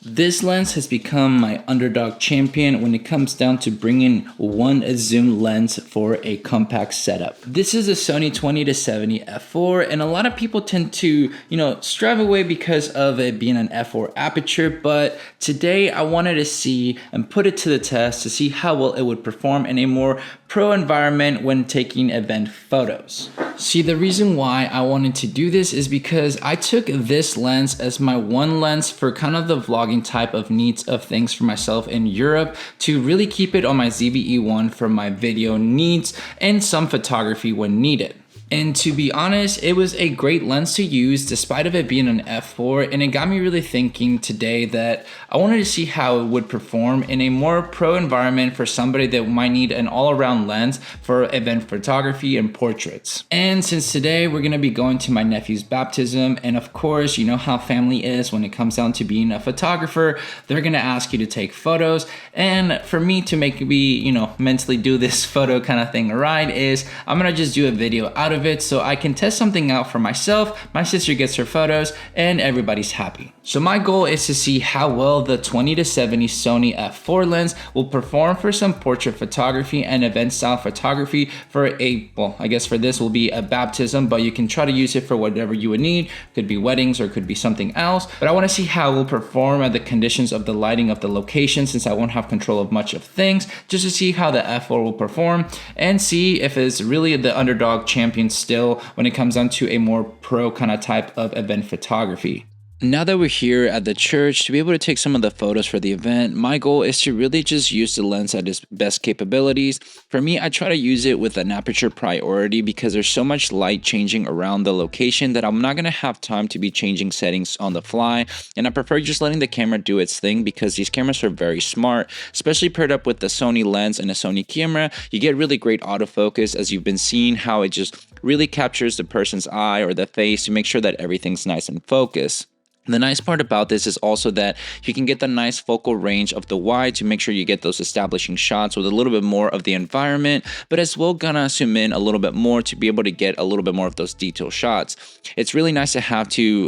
This lens has become my underdog champion when it comes down to bringing one zoom lens for a compact setup. This is a Sony 20-70 f4, and a lot of people tend to, strive away because of it being an f4 aperture, but today I wanted to see and put it to the test to see how well it would perform in a more pro environment when taking event photos. See, the reason why I wanted to do this is because I took this lens as my one lens for kind of the vlogging type of needs of things for myself in Europe to really keep it on my ZV-E1 for my video needs and some photography when needed. And to be honest, it was a great lens to use despite of it being an f4, and it got me really thinking today that I wanted to see how it would perform in a more pro environment for somebody that might need an all-around lens for event photography and portraits. And since today we're going to be going to my nephew's baptism, and of course you know how family is when it comes down to being a photographer, they're going to ask you to take photos, and for me to make me mentally do this photo kind of thing right is I'm going to just do a video out of it so I can test something out for myself, my sister gets her photos, and everybody's happy. So my goal is to see how well the 20-70 Sony f4 lens will perform for some portrait photography and event style photography for I guess for this will be a baptism, but you can try to use it for whatever you would need. Could be weddings or could be something else, but I want to see how it will perform at the conditions of the lighting of the location since I won't have control of much of things, just to see how the f4 will perform and see if it's really the underdog champion still when it comes down to a more pro kind of type of event photography. Now that we're here at the church to be able to take some of the photos for the event, my goal is to really just use the lens at its best capabilities. For me, I try to use it with an aperture priority because there's so much light changing around the location that I'm not going to have time to be changing settings on the fly. And I prefer just letting the camera do its thing because these cameras are very smart, especially paired up with the Sony lens and a Sony camera. You get really great autofocus as you've been seeing how it just really captures the person's eye or the face to make sure that everything's nice and focused. The nice part about this is also that you can get the nice focal range of the wide to make sure you get those establishing shots with a little bit more of the environment, but as well gonna zoom in a little bit more to be able to get a little bit more of those detail shots. It's really nice to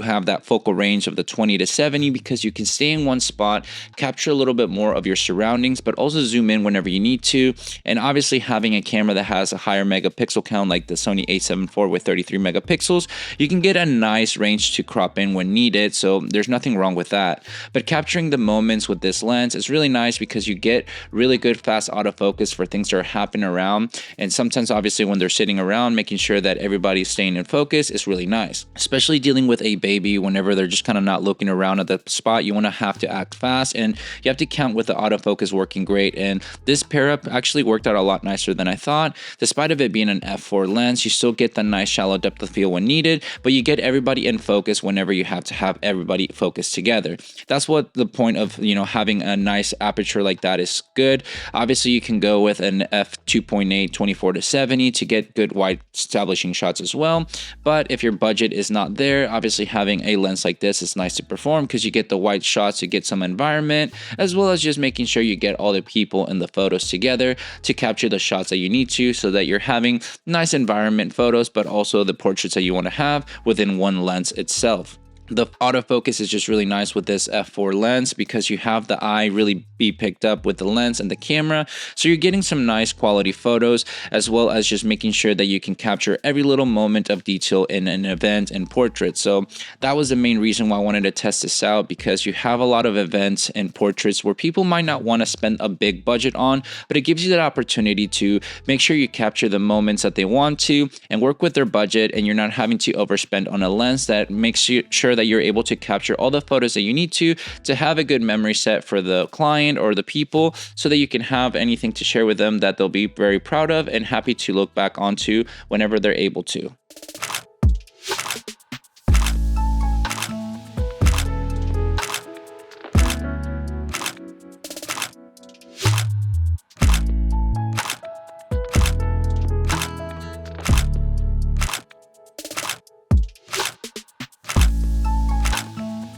have that focal range of the 20-70 because you can stay in one spot, capture a little bit more of your surroundings, but also zoom in whenever you need to. And obviously having a camera that has a higher megapixel count like the Sony a7 IV with 33 megapixels, you can get a nice range to crop in when needed. So there's nothing wrong with that. But capturing the moments with this lens is really nice because you get really good fast autofocus for things that are happening around. And sometimes obviously when they're sitting around, making sure that everybody's staying in focus is really nice. Especially dealing with a baby whenever they're just kind of not looking around at the spot, you want to have to act fast and you have to count with the autofocus working great. And this pair up actually worked out a lot nicer than I thought. Despite of it being an f4 lens, you still get the nice shallow depth of field when needed, but you get everybody in focus whenever you have to have everybody focused together. That's what the point of having a nice aperture like that is good. Obviously you can go with an f2.8 24-70 to get good wide establishing shots as well, but if your budget is not there, obviously having a lens like this is nice to perform because you get the wide shots to get some environment, as well as just making sure you get all the people in the photos together to capture the shots that you need to, so that you're having nice environment photos but also the portraits that you want to have within one lens itself. The autofocus is just really nice with this f4 lens because you have the eye really be picked up with the lens and the camera, so you're getting some nice quality photos, as well as just making sure that you can capture every little moment of detail in an event and portrait. So that was the main reason why I wanted to test this out, because you have a lot of events and portraits where people might not want to spend a big budget on, but it gives you that opportunity to make sure you capture the moments that they want to and work with their budget, and you're not having to overspend on a lens that makes sure that you're able to capture all the photos that you need to have a good memory set for the client or the people, so that you can have anything to share with them that they'll be very proud of and happy to look back onto whenever they're able to.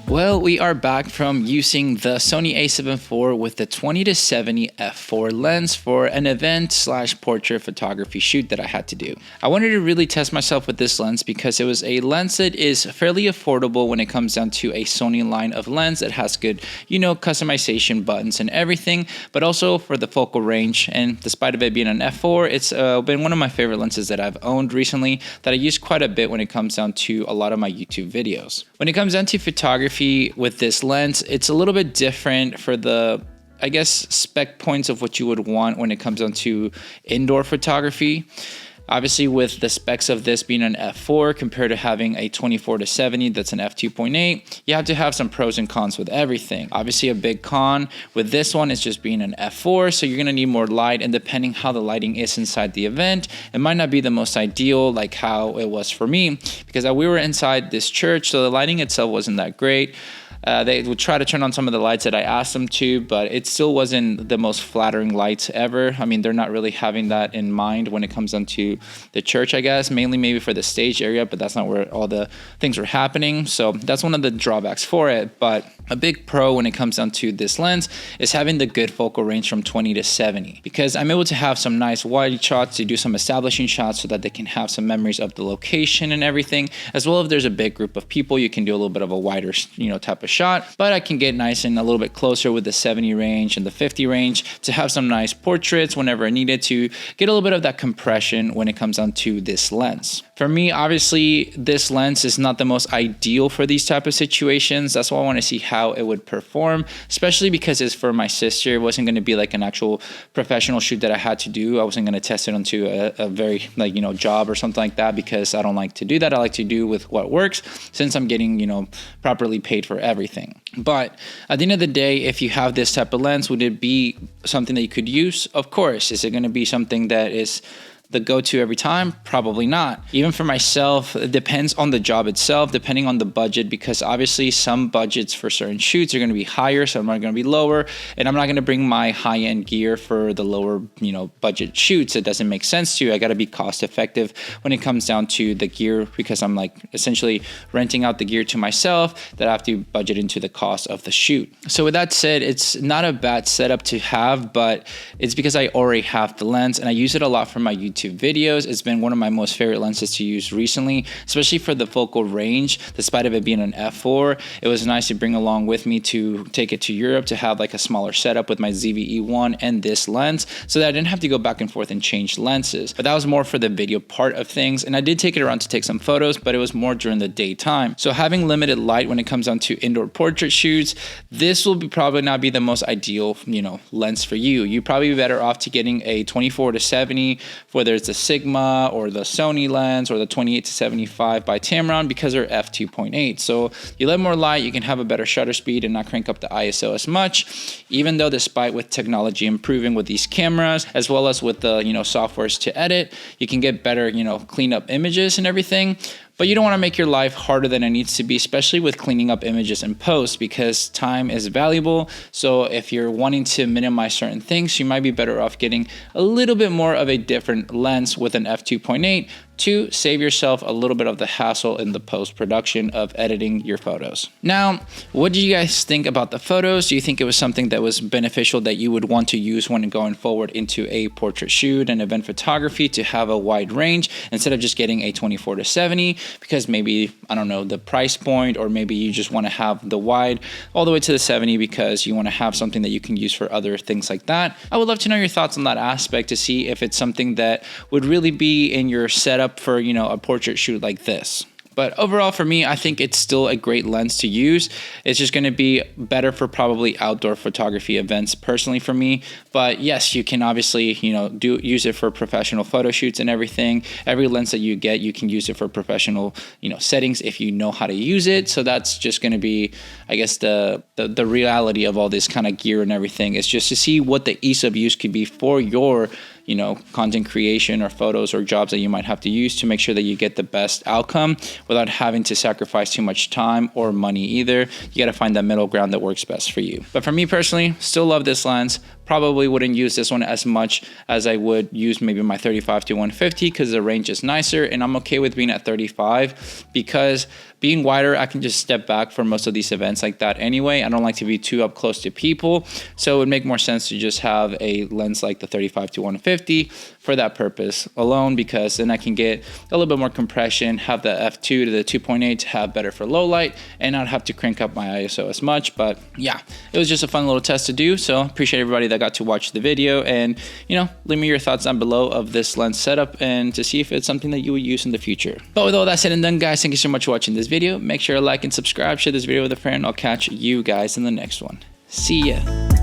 Well, we are back from using the Sony a7 IV with the 20-70 f4 lens for an event / portrait photography shoot that I had to do. I wanted to really test myself with this lens because it was a lens that is fairly affordable when it comes down to a Sony line of lens that has good, customization buttons and everything, but also for the focal range. And despite of it being an f4, it's been one of my favorite lenses that I've owned recently that I use quite a bit when it comes down to a lot of my YouTube videos. When it comes down to photography with this lens, it's a little bit different for the, spec points of what you would want when it comes down to indoor photography. Obviously, with the specs of this being an f4 compared to having a 24-70 that's an f2.8, you have to have some pros and cons with everything. Obviously, a big con with this one is just being an f4, so you're gonna need more light, and depending how the lighting is inside the event, it might not be the most ideal like how it was for me, because we were inside this church, so the lighting itself wasn't that great. They would try to turn on some of the lights that I asked them to, but it still wasn't the most flattering lights ever. I mean, they're not really having that in mind when it comes down to the church, I guess, mainly maybe for the stage area, but that's not where all the things were happening. So that's one of the drawbacks for it. But a big pro when it comes down to this lens is having the good focal range from 20-70, because I'm able to have some nice wide shots to do some establishing shots so that they can have some memories of the location and everything. As well, if there's a big group of people, you can do a little bit of a wider, type of shot, but I can get nice and a little bit closer with the 70 range and the 50 range to have some nice portraits whenever I needed to get a little bit of that compression when it comes down to this lens. For me, obviously, this lens is not the most ideal for these type of situations. That's why I want to see how it would perform, especially because it's for my sister. It wasn't going to be like an actual professional shoot that I had to do. I wasn't going to test it onto a very job or something like that, because I don't like to do that. I like to do with what works, since I'm getting, properly paid for everything. But at the end of the day, if you have this type of lens, would it be something that you could use? Of course. Is it going to be something that is the go-to every time? Probably not. Even for myself, it depends on the job itself, depending on the budget, because obviously some budgets for certain shoots are going to be higher, some are going to be lower, and I'm not going to bring my high-end gear for the lower, budget shoots. It doesn't make sense to. I got to be cost effective when it comes down to the gear, because I'm essentially renting out the gear to myself that I have to budget into the cost of the shoot. So with that said, it's not a bad setup to have, but it's because I already have the lens and I use it a lot for my YouTube videos. It's been one of my most favorite lenses to use recently, especially for the focal range. Despite of it being an f4, it was nice to bring along with me to take it to Europe to have a smaller setup with my ZV-E1 and this lens, so that I didn't have to go back and forth and change lenses. But that was more for the video part of things, and I did take it around to take some photos, but it was more during the daytime. So having limited light when it comes down to indoor portrait shoots, this will probably not be the most ideal, lens for you. You'd probably be better off to getting a 24-70 for whether it's the Sigma or the Sony lens or the 28-75 by Tamron, because they're f2.8. So you let more light, you can have a better shutter speed and not crank up the ISO as much, even though despite with technology improving with these cameras, as well as with the softwares to edit, you can get better clean up images and everything. But you don't want to make your life harder than it needs to be, especially with cleaning up images in post, because time is valuable. So if you're wanting to minimize certain things, you might be better off getting a little bit more of a different lens with an f2.8 to save yourself a little bit of the hassle in the post-production of editing your photos. Now, what do you guys think about the photos? Do you think it was something that was beneficial that you would want to use when going forward into a portrait shoot and event photography to have a wide range instead of just getting a 24-70? Because maybe, I don't know, the price point, or maybe you just want to have the wide all the way to the 70 because you want to have something that you can use for other things like that. I would love to know your thoughts on that aspect to see if it's something that would really be in your setup for, a portrait shoot like this. But overall, for me, I think it's still a great lens to use. It's just going to be better for probably outdoor photography events personally for me. But yes, you can obviously, use it for professional photo shoots and everything. Every lens that you get, you can use it for professional, settings if you know how to use it. So that's just going to be, I guess, the reality of all this kind of gear and everything. It's just to see what the ease of use could be for your content creation or photos or jobs that you might have to use to make sure that you get the best outcome without having to sacrifice too much time or money either. You got to find that middle ground that works best for you. But for me personally, still love this lens, probably wouldn't use this one as much as I would use maybe my 35 to 150 because the range is nicer, and I'm okay with being at 35 because being wider, I can just step back for most of these events like that anyway. I don't like to be too up close to people, so it would make more sense to just have a lens like the 35 to 150 for that purpose alone, because then I can get a little bit more compression, have the f2 to the 2.8 to have better for low light, and not have to crank up my ISO as much. But yeah, it was just a fun little test to do, so appreciate everybody that got to watch the video, and leave me your thoughts down below of this lens setup and to see if it's something that you would use in the future. But with all that said and done, guys, thank you so much for watching this video. Make sure to like and subscribe, share this video with a friend. I'll catch you guys in the next one. See ya.